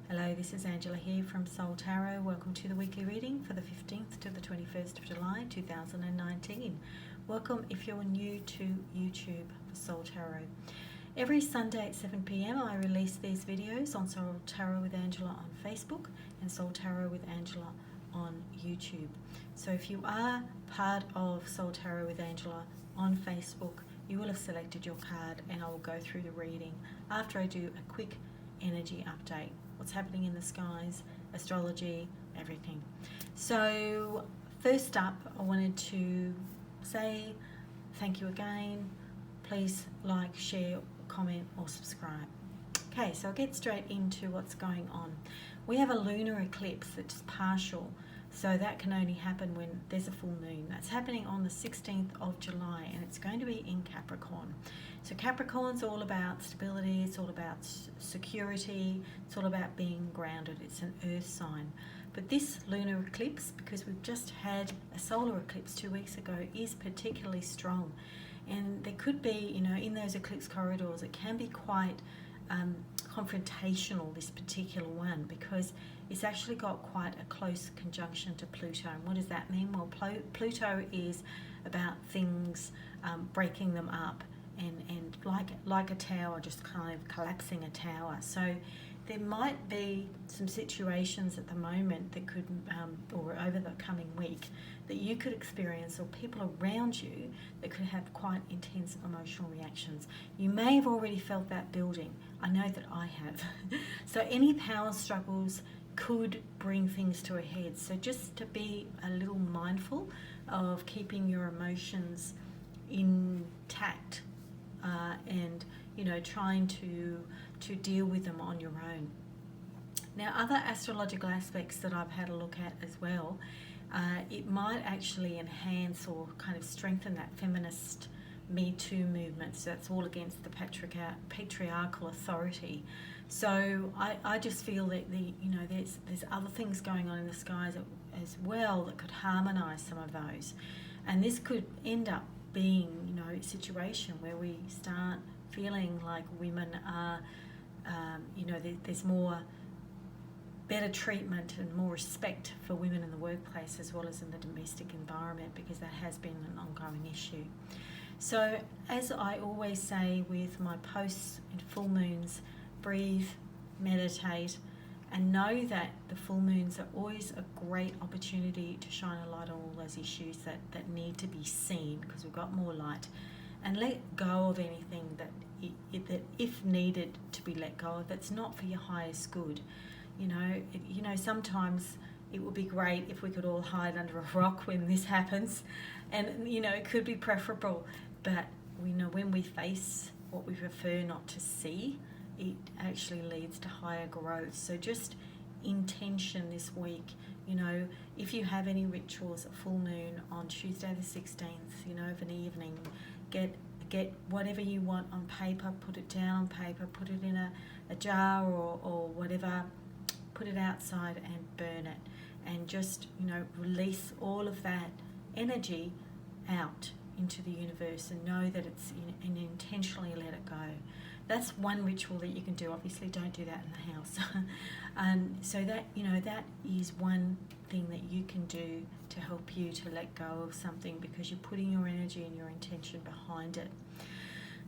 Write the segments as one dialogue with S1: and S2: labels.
S1: Hello, this is Angela here from Soul Tarot. Welcome to the weekly reading for the 15th to the 21st of July 2019. Welcome if you're new to YouTube for Soul Tarot. Every Sunday at 7 p.m. I release these videos on Soul Tarot with Angela on Facebook and Soul Tarot with Angela on YouTube. So if you are part of Soul Tarot with Angela on Facebook, you will have selected your card and I will go through the reading after I do a quick energy update. What's happening in the skies, astrology, everything. So first up, I wanted to say thank you again. Please like, share, comment or subscribe. Okay, so I'll get straight into what's going on. We have a lunar eclipse that's partial, so that can only happen when there's a full moon. That's happening on the 16th of July and it's going to be in Capricorn. So Capricorn's all about stability, it's all about security, it's all about being grounded. It's an earth sign. But this lunar eclipse, because we've just had a solar eclipse 2 weeks ago, is particularly strong. And there could be, in those eclipse corridors, it can be quite confrontational, this particular one, because it's actually got quite a close conjunction to Pluto. And what does that mean? Well, Pluto is about things, breaking them up, and like a tower, just kind of collapsing a tower. So there might be some situations at the moment that could, or over the coming week, that you could experience, or people around you that could have quite intense emotional reactions. You may have already felt that building. I know that I have. So any power struggles could bring things to a head. So just to be a little mindful of keeping your emotions intact and trying to deal with them on your own. Now, other astrological aspects that I've had a look at as well, it might actually enhance or kind of strengthen that feminist Me Too movement. So that's all against the patriarchal authority. So I just feel that there's other things going on in the skies as well that could harmonise some of those, and this could end up being a situation where we start feeling like women are there's more better treatment and more respect for women in the workplace as well as in the domestic environment, because that has been an ongoing issue. So as I always say with my posts and full moons, breathe, meditate, and know that the full moons are always a great opportunity to shine a light on all those issues that need to be seen, because we've got more light, and let go of anything that if needed to be let go of, that's not for your highest good. Sometimes it would be great if we could all hide under a rock when this happens, and it could be preferable, but we know when we face what we prefer not to see, it actually leads to higher growth. So just intention this week, if you have any rituals at full moon on Tuesday the 16th, of an evening, get whatever you want on paper, put it down on paper, put it in a jar or whatever, put it outside and burn it, and just release all of that energy out into the universe, and know that it's and intentionally let it go. That's one ritual that you can do. Obviously don't do that in the house. So that that is one thing that you can do to help you to let go of something, because you're putting your energy and your intention behind it.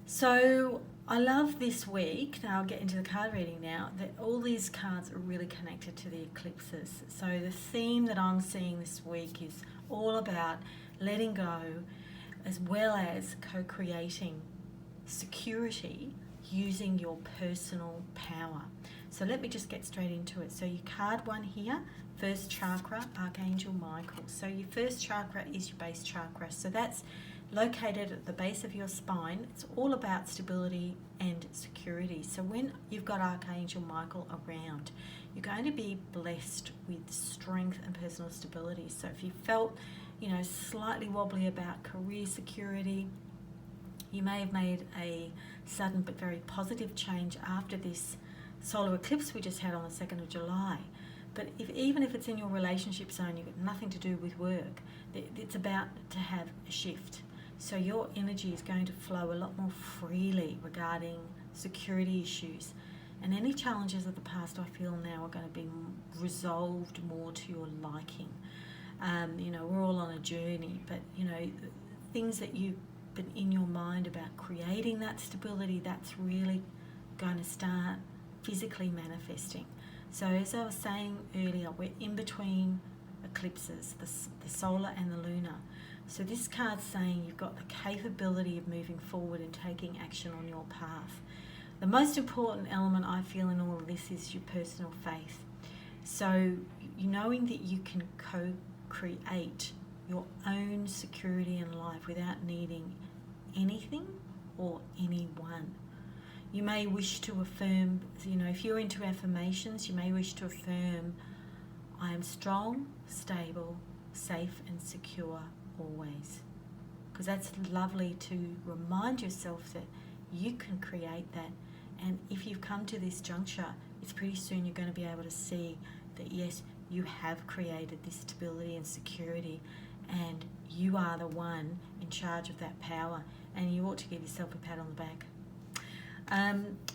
S1: So I love this week, now I'll get into the card reading now, that all these cards are really connected to the eclipses. So the theme that I'm seeing this week is all about letting go, as well as co-creating security using your personal power. So let me just get straight into it. So your card one here, first chakra, Archangel Michael. So your first chakra is your base chakra. So that's located at the base of your spine. It's all about stability and security. So when you've got Archangel Michael around, you're going to be blessed with strength and personal stability. So if you felt slightly wobbly about career security, you may have made a sudden but very positive change after this solar eclipse we just had on the 2nd of July. But even if it's in your relationship zone, you've got nothing to do with work, it's about to have a shift. So your energy is going to flow a lot more freely regarding security issues. And any challenges of the past, I feel now, are going to be resolved more to your liking. We're all on a journey, but, things that you've been in your mind about creating that stability, that's really going to start physically manifesting. So as I was saying earlier, we're in between eclipses, the solar and the lunar. So this card's saying you've got the capability of moving forward and taking action on your path. The most important element I feel in all of this is your personal faith. So knowing that you can co-create your own security in life without needing anything or anyone. You may wish to affirm, if you're into affirmations, you may wish to affirm, I am strong, stable, safe and secure always. Because that's lovely to remind yourself that you can create that. And if you've come to this juncture, it's pretty soon you're going to be able to see that yes, you have created this stability and security, and you are the one in charge of that power, and you ought to give yourself a pat on the back.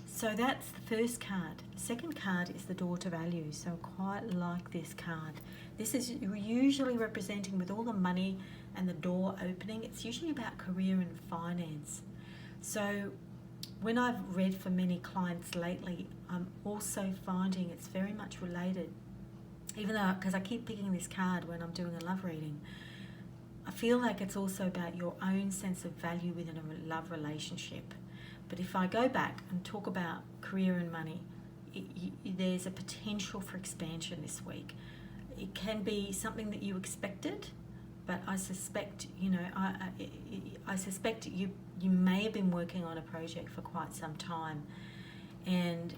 S1: So that's the first card. The second card is the door to value. So I quite like this card. This is usually representing, with all the money and the door opening, it's usually about career and finance. So when I've read for many clients lately, I'm also finding it's very much related, even though, because I keep picking this card when I'm doing a love reading, I feel like it's also about your own sense of value within a love relationship. But if I go back and talk about career and money, there's a potential for expansion this week. It can be something that you expected, but I suspect, I suspect you may have been working on a project for quite some time, and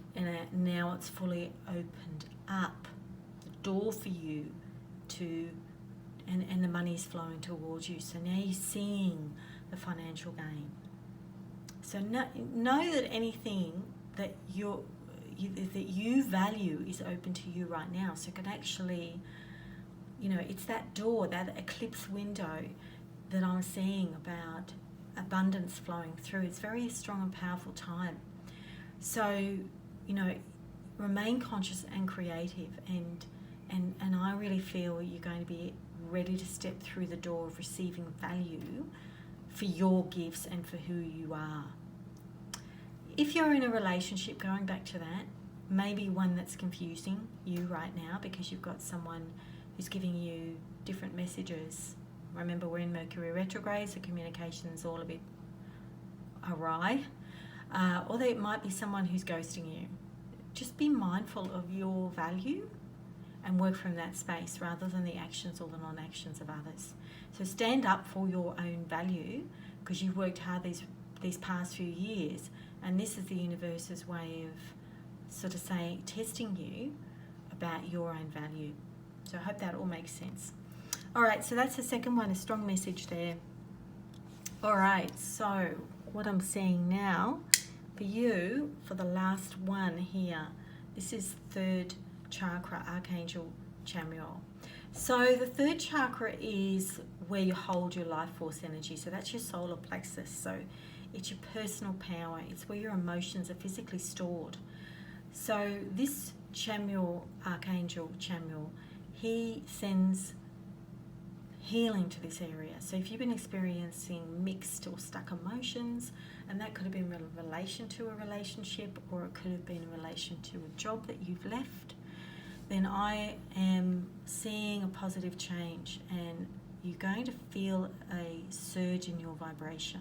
S1: now it's fully opened up the door for you to, and the money's flowing towards you. So now you're seeing the financial gain. So know that anything that you value is open to you right now. So it can actually, it's that door, that eclipse window that I'm seeing about abundance flowing through. It's very strong and powerful time. So, remain conscious and creative, and I really feel you're going to be ready to step through the door of receiving value for your gifts and for who you are. If you're in a relationship, going back to that, maybe one that's confusing you right now because you've got someone who's giving you different messages. Remember, we're in Mercury retrograde, so communication's all a bit awry. Or there might be someone who's ghosting you. Just be mindful of your value and work from that space rather than the actions or the non-actions of others. So stand up for your own value because you've worked hard these past few years, and this is the universe's way of sort of saying, testing you about your own value. So I hope that all makes sense. All right, so that's the second one, a strong message there. All right, so what I'm seeing now for you, for the last one here, this is third chakra, Archangel Chamuel. So the third chakra is where you hold your life force energy. So that's your solar plexus. So it's your personal power. It's where your emotions are physically stored. So this Chamuel, Archangel Chamuel, he sends healing to this area. So if you've been experiencing mixed or stuck emotions, and that could have been in relation to a relationship, or it could have been in relation to a job that you've left, then I am seeing a positive change, and you're going to feel a surge in your vibration.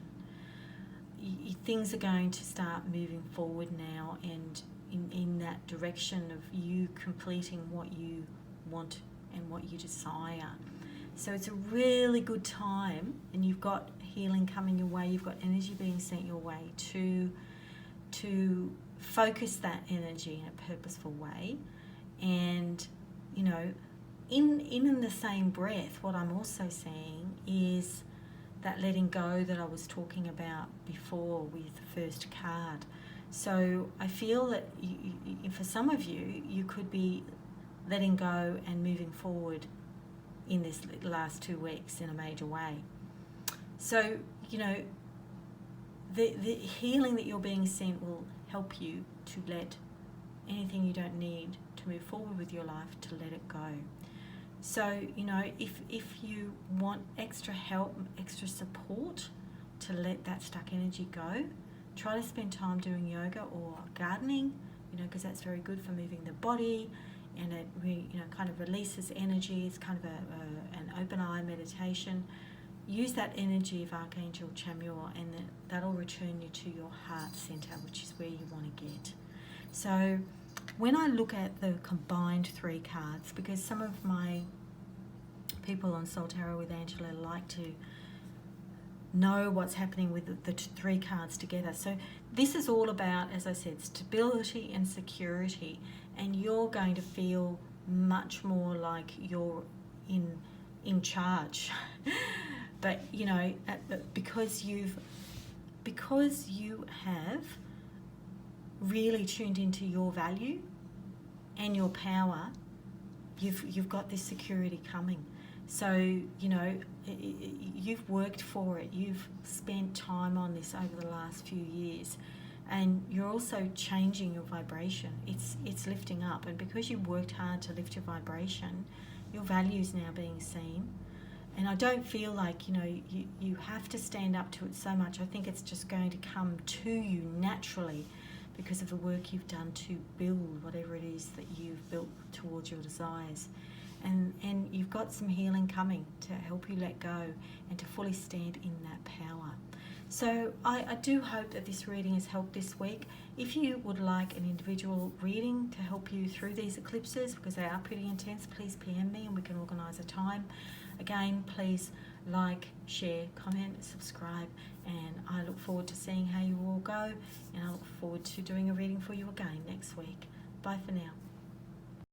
S1: Things are going to start moving forward now, and in that direction of you completing what you want and what you desire. So it's a really good time, and you've got healing coming your way, you've got energy being sent your way to focus that energy in a purposeful way. And, in the same breath, what I'm also saying is that letting go that I was talking about before with the first card. So I feel that for some of you, you could be letting go and moving forward in this last 2 weeks in a major way. So, the healing that you're being sent will help you to let anything you don't need to move forward with your life, to let it go. So, you know, if you want extra help, extra support to let that stuck energy go, try to spend time doing yoga or gardening, you know, because that's very good for moving the body, and it kind of releases energy. It's kind of an open eye meditation. Use that energy of Archangel Chamuel, and that'll return you to your heart center, which is where you want to get. So when I look at the combined 3 cards, because some of my people on Soul Tarot with Angela like to know what's happening with the 3 cards together. So this is all about, as I said, stability and security, and you're going to feel much more like you're in charge. But you know, because you have really tuned into your value and your power, you've got this security coming. So, you know, you've worked for it. You've spent time on this over the last few years, and you're also changing your vibration. It's lifting up, and because you worked hard to lift your vibration, your value is now being seen. And I don't feel like, you know, you have to stand up to it so much. I think it's just going to come to you naturally because of the work you've done to build whatever it is that you've built towards your desires. And you've got some healing coming to help you let go and to fully stand in that power. So I do hope that this reading has helped this week. If you would like an individual reading to help you through these eclipses, because they are pretty intense, please PM me and we can organise a time. Again, please like, share, comment, subscribe, and I look forward to seeing how you all go, and I look forward to doing a reading for you again next week. Bye for now.